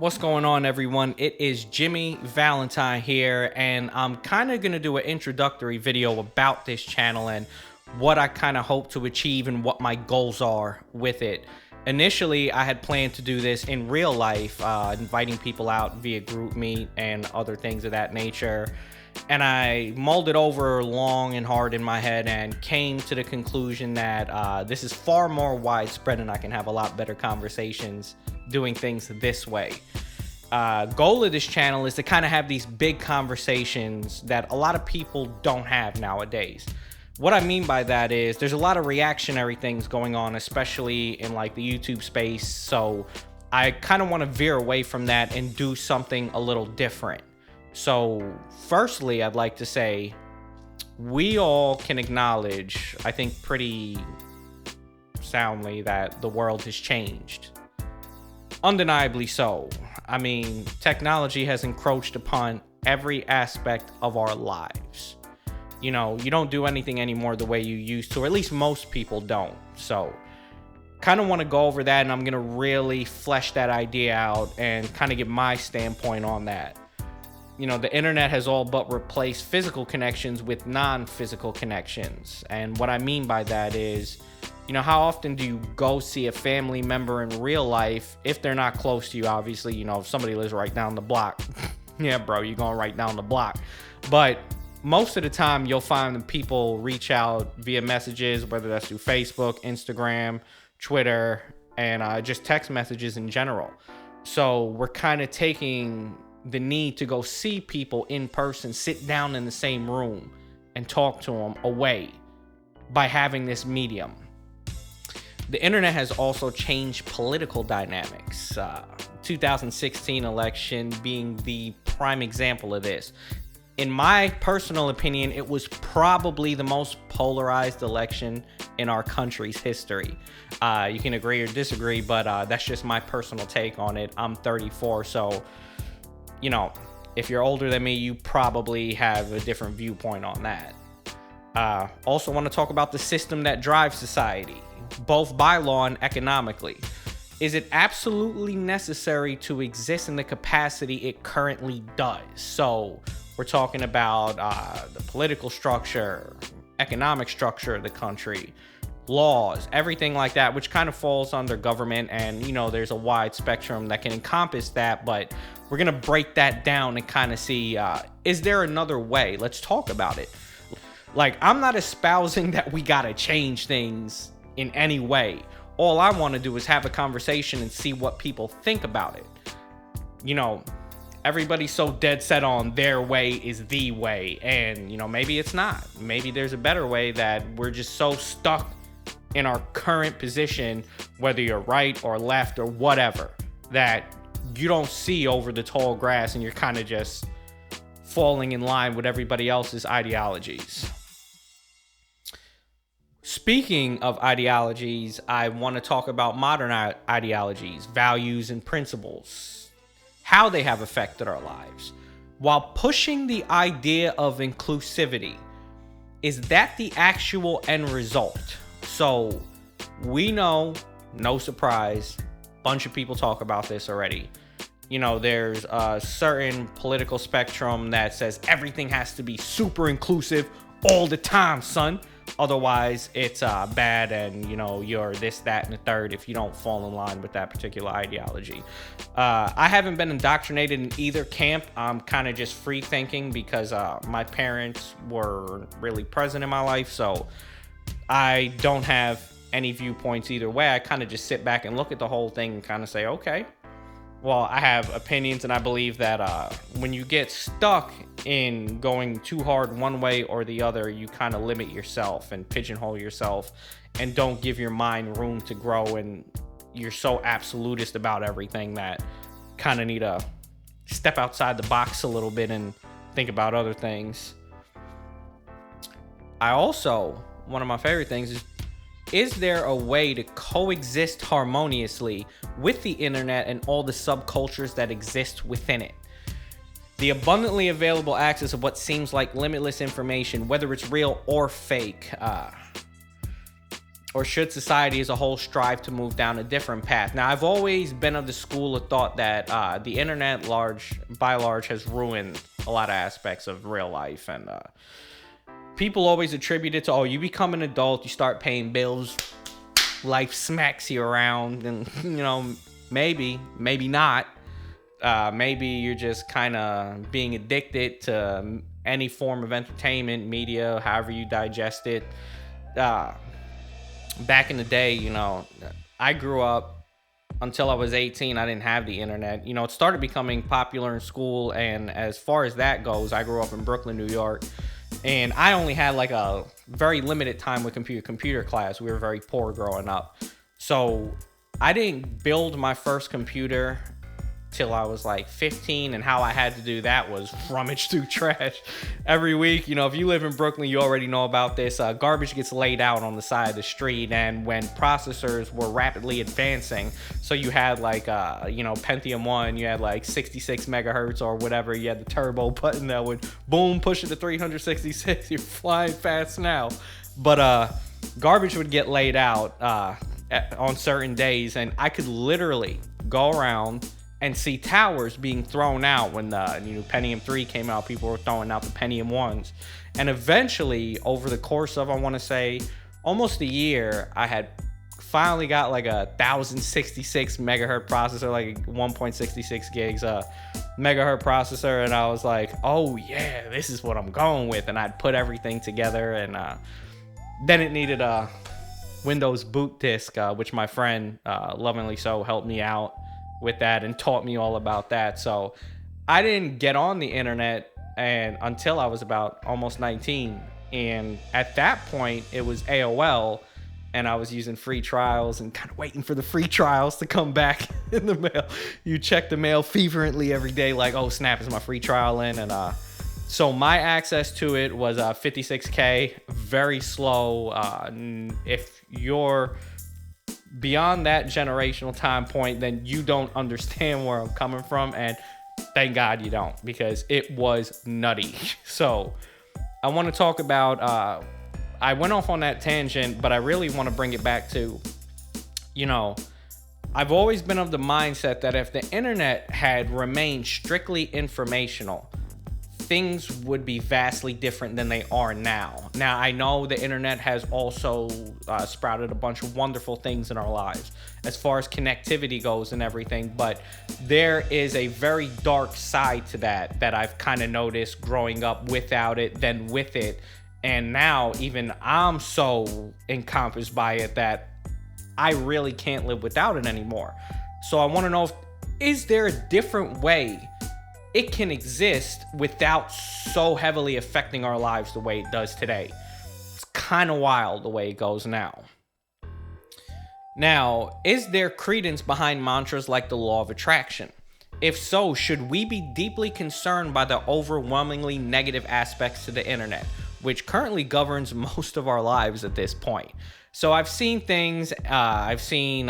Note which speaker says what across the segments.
Speaker 1: What's going on, everyone? It is Jimmy Valentine here, and I'm kind of going to do an introductory video about this channel and what I kind of hope to achieve and what my goals are with it. Initially, I had planned to do this in real life, inviting people out via group meet and other things of that nature. And I mulled it over long and hard in my head and came to the conclusion that this is far more widespread and I can have a lot better conversations doing things this way. Goal of this channel is to kind of have these big conversations that a lot of people don't have nowadays. What I mean by that is there's a lot of reactionary things going on, especially in like the YouTube space. So I kind of want to veer away from that and do something a little different. So firstly, I'd like to say we all can acknowledge, I think pretty soundly, that the world has changed. Undeniably so. I mean, technology has encroached upon every aspect of our lives. You know, you don't do anything anymore the way you used to, or at least most people don't. So kind of want to go over that, and I'm going to really flesh that idea out and kind of get my standpoint on that. You know, the internet has all but replaced physical connections with non-physical connections. And what I mean by that is, you know, how often do you go see a family member in real life if they're not close to you? Obviously, you know, if somebody lives right down the block, yeah, bro, you're going right down the block. But most of the time, you'll find that people reach out via messages, whether that's through Facebook, Instagram, Twitter, and just text messages in general. So we're kind of taking the need to go see people in person, sit down in the same room and talk to them away by having this medium. The internet has also changed political dynamics. 2016 election being the prime example of this. In my personal opinion, it was probably the most polarized election in our country's history. You can agree or disagree, but that's just my personal take on it. I'm 34, so, you know, if you're older than me, you probably have a different viewpoint on that. Also want to talk about the system that drives society, both by law and economically. Is it absolutely necessary to exist in the capacity it currently does? So we're talking about the political structure, economic structure of the country, laws, everything like that, which kind of falls under government. And, you know, there's a wide spectrum that can encompass that, but we're going to break that down and kind of see, is there another way? Let's talk about it. Like, I'm not espousing that we got to change things in any way. All I want to do is have a conversation and see what people think about it. You know, everybody's so dead set on their way is the way, and, you know, maybe it's not. Maybe there's a better way, that we're just so stuck in our current position, whether you're right or left or whatever, that you don't see over the tall grass and you're kind of just falling in line with everybody else's ideologies. Speaking of ideologies, I want to talk about modern ideologies, values, and principles, how they have affected our lives, while pushing the idea of inclusivity. Is that the actual end result? So we know, no surprise, a bunch of people talk about this already. You know, there's a certain political spectrum that says everything has to be super inclusive all the time, son. Otherwise, it's bad, and, you know, you're this, that, and the third if you don't fall in line with that particular ideology. I haven't been indoctrinated in either camp. I'm kind of just free thinking because my parents were really present in my life, so I don't have any viewpoints either way. I kind of just sit back and look at the whole thing and kind of say, okay, well, I have opinions, and I believe that when you get stuck in going too hard one way or the other, you kind of limit yourself and pigeonhole yourself and don't give your mind room to grow, and you're so absolutist about everything that kind of need to step outside the box a little bit and think about other things. I also, one of my favorite things is there a way to coexist harmoniously with the internet and all the subcultures that exist within it? The abundantly available access of what seems like limitless information, whether it's real or fake. or should society as a whole strive to move down a different path? Now, I've always been of the school of thought that the internet, by large, has ruined a lot of aspects of real life, and people always attribute it to, oh, you become an adult, you start paying bills, life smacks you around, and maybe not. Maybe you're just kind of being addicted to any form of entertainment, media, however you digest it. Back in the day, I grew up until I was 18. I didn't have the internet. It started becoming popular in school, and as far as that goes, I grew up in Brooklyn, New York, and I only had like a very limited time with computer class. We were very poor growing up, so I didn't build my first computer till I was like 15, and how I had to do that was rummage through trash every week. If you live in Brooklyn, you already know about this. Garbage gets laid out on the side of the street, and when processors were rapidly advancing, so you had like Pentium 1, you had like 66 megahertz or whatever, you had the turbo button that would boom push it to 366. You're flying fast now. But garbage would get laid out on certain days, and I could literally go around and see towers being thrown out. When the Pentium 3 came out, people were throwing out the Pentium 1s. And eventually, over the course of, I want to say, almost a year, I had finally got like a 1066 megahertz processor, like 1.66 gigs megahertz processor, and I was like, oh yeah, this is what I'm going with. And I'd put everything together, and then it needed a Windows boot disk, which my friend lovingly so helped me out with that and taught me all about that. So I didn't get on the internet until I was about almost 19, and at that point it was AOL, and I was using free trials and kind of waiting for the free trials to come back in the mail. You check the mail fervently every day, like, oh snap, is my free trial in? And so my access to it was 56K, very slow. If you're beyond that generational time point, then you don't understand where I'm coming from, and thank God you don't, because it was nutty. So I want to talk about I went off on that tangent, but I really want to bring it back to, I've always been of the mindset that if the internet had remained strictly informational, things would be vastly different than they are now. Now, I know the internet has also sprouted a bunch of wonderful things in our lives as far as connectivity goes and everything, but there is a very dark side to that I've kind of noticed growing up without it, then with it, and now even I'm so encompassed by it that I really can't live without it anymore. So I want to know, is there a different way it can exist without so heavily affecting our lives the way it does today? It's kind of wild the way it goes now. Now, is there credence behind mantras like the law of attraction? If so, should we be deeply concerned by the overwhelmingly negative aspects to the internet, which currently governs most of our lives at this point? So I've seen things, I've seen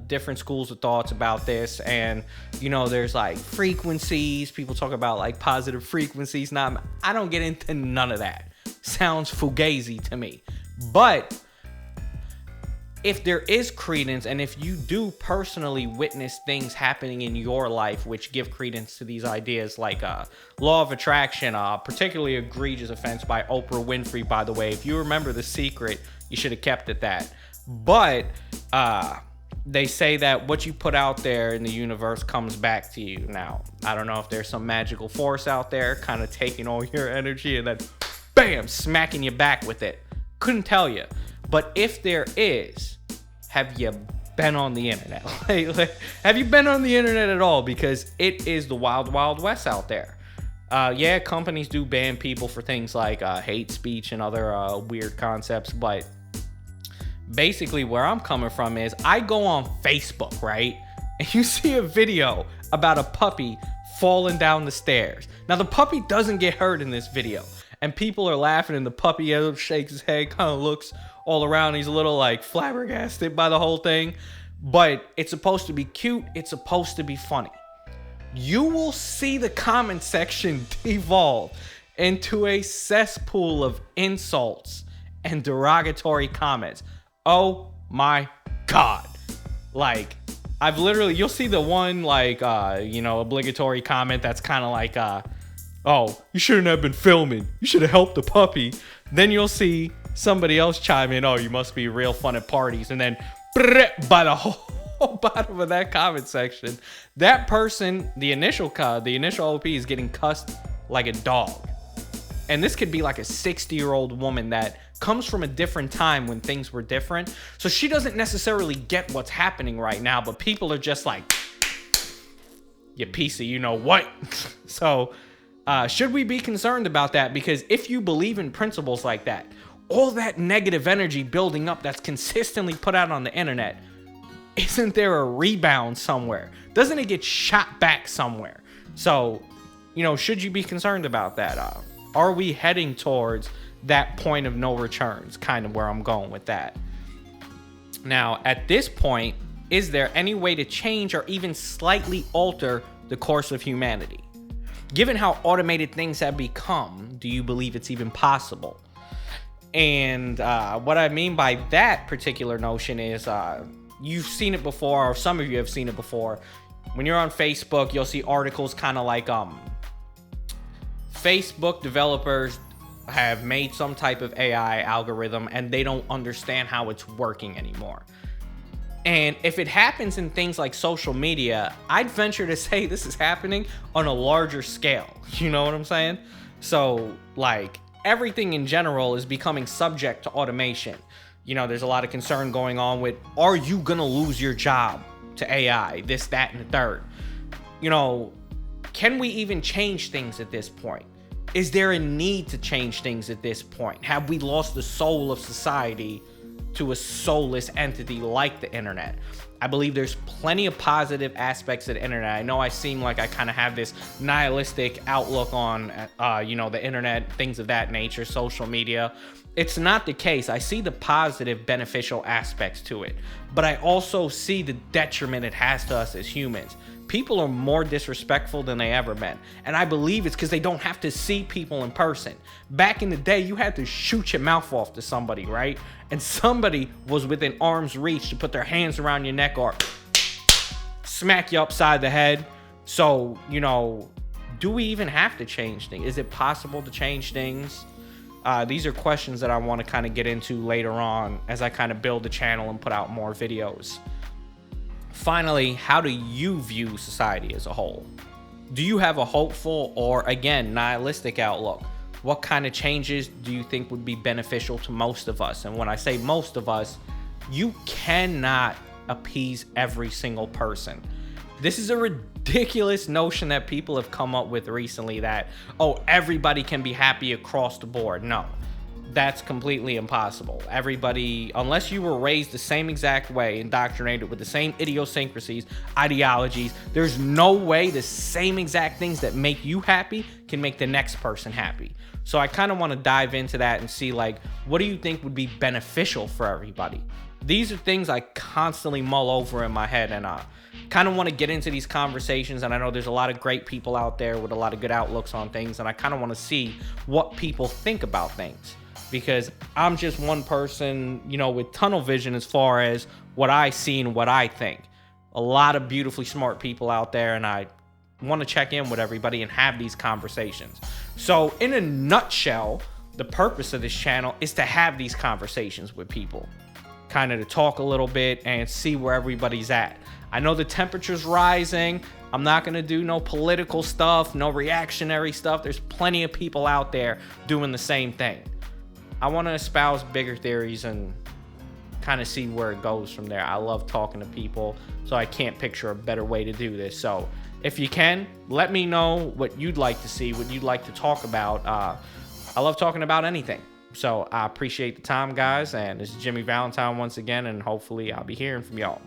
Speaker 1: different schools of thoughts about this, and there's like frequencies. People talk about like positive frequencies. Now, I don't get into none of that. Sounds fugazi to me. But if there is credence, and if you do personally witness things happening in your life which give credence to these ideas, like law of attraction, particularly egregious offense by Oprah Winfrey, by the way. If you remember The Secret, you should have kept it that. But they say that what you put out there in the universe comes back to you. Now, I don't know if there's some magical force out there kind of taking all your energy and then bam, smacking you back with it. Couldn't tell you. But if there is, have you been on the internet? Have you been on the internet at all? Because it is the wild, wild west out there. Yeah, companies do ban people for things like hate speech and other weird concepts, but basically where I'm coming from is I go on Facebook, right? And you see a video about a puppy falling down the stairs. Now, the puppy doesn't get hurt in this video, and people are laughing, and the puppy shakes his head, kind of looks all around. He's a little like flabbergasted by the whole thing, but it's supposed to be cute. It's supposed to be funny. You will see the comment section devolve into a cesspool of insults and derogatory comments Oh my God. Like, I've literally, you'll see the one, like, obligatory comment that's kind of like, oh, you shouldn't have been filming. You should have helped the puppy. Then you'll see somebody else chime in, oh, you must be real fun at parties. And then by the whole bottom of that comment section, that person, the initial OP is getting cussed like a dog. And this could be like a 60-year-old woman that comes from a different time when things were different. So she doesn't necessarily get what's happening right now, but people are just like, you piece of you know what. So should we be concerned about that? Because if you believe in principles like that, all that negative energy building up that's consistently put out on the internet, isn't there a rebound somewhere? Doesn't it get shot back somewhere? So, should you be concerned about that? Are we heading towards that point of no returns? Kind of where I'm going with that. Now, at this point, is there any way to change or even slightly alter the course of humanity? Given how automated things have become, do you believe it's even possible? And what I mean by that particular notion is you've seen it before, or some of you have seen it before. When you're on Facebook, you'll see articles kind of like Facebook developers have made some type of AI algorithm and they don't understand how it's working anymore. And if it happens in things like social media, I'd venture to say this is happening on a larger scale. You know what I'm saying? So, like, everything in general is becoming subject to automation. There's a lot of concern going on with, are you gonna lose your job to AI? This, that, and the third. Can we even change things at this point? Is there a need to change things at this point? Have we lost the soul of society to a soulless entity like the internet? I believe there's plenty of positive aspects of the internet. I know I seem like I kind of have this nihilistic outlook on, the internet, things of that nature, social media. It's not the case. I see the positive, beneficial aspects to it, but I also see the detriment it has to us as humans. People are more disrespectful than they ever been. And I believe it's because they don't have to see people in person. Back in the day, you had to shoot your mouth off to somebody, right? And somebody was within arm's reach to put their hands around your neck or smack you upside the head. So, do we even have to change things? Is it possible to change things? These are questions that I want to kind of get into later on as I kind of build the channel and put out more videos. Finally, how do you view society as a whole? Do you have a hopeful or, again, nihilistic outlook? What kind of changes do you think would be beneficial to most of us? And when I say most of us, you cannot appease every single person. This is a ridiculous notion that people have come up with recently that, oh, everybody can be happy across the board. No. That's completely impossible. Everybody, unless you were raised the same exact way, indoctrinated with the same idiosyncrasies, ideologies, there's no way the same exact things that make you happy can make the next person happy. So I kind of want to dive into that and see, like, what do you think would be beneficial for everybody? These are things I constantly mull over in my head, and kind of want to get into these conversations. And I know there's a lot of great people out there with a lot of good outlooks on things, and I kind of want to see what people think about things. Because I'm just one person, with tunnel vision as far as what I see and what I think. A lot of beautifully smart people out there, and I want to check in with everybody and have these conversations. So in a nutshell, the purpose of this channel is to have these conversations with people. Kind of to talk a little bit and see where everybody's at. I know the temperature's rising. I'm not going to do no political stuff, no reactionary stuff. There's plenty of people out there doing the same thing. I want to espouse bigger theories and kind of see where it goes from there. I love talking to people, so I can't picture a better way to do this. So if you can, let me know what you'd like to see, what you'd like to talk about. I love talking about anything. So I appreciate the time, guys. And this is Jimmy Valentine once again, and hopefully I'll be hearing from y'all.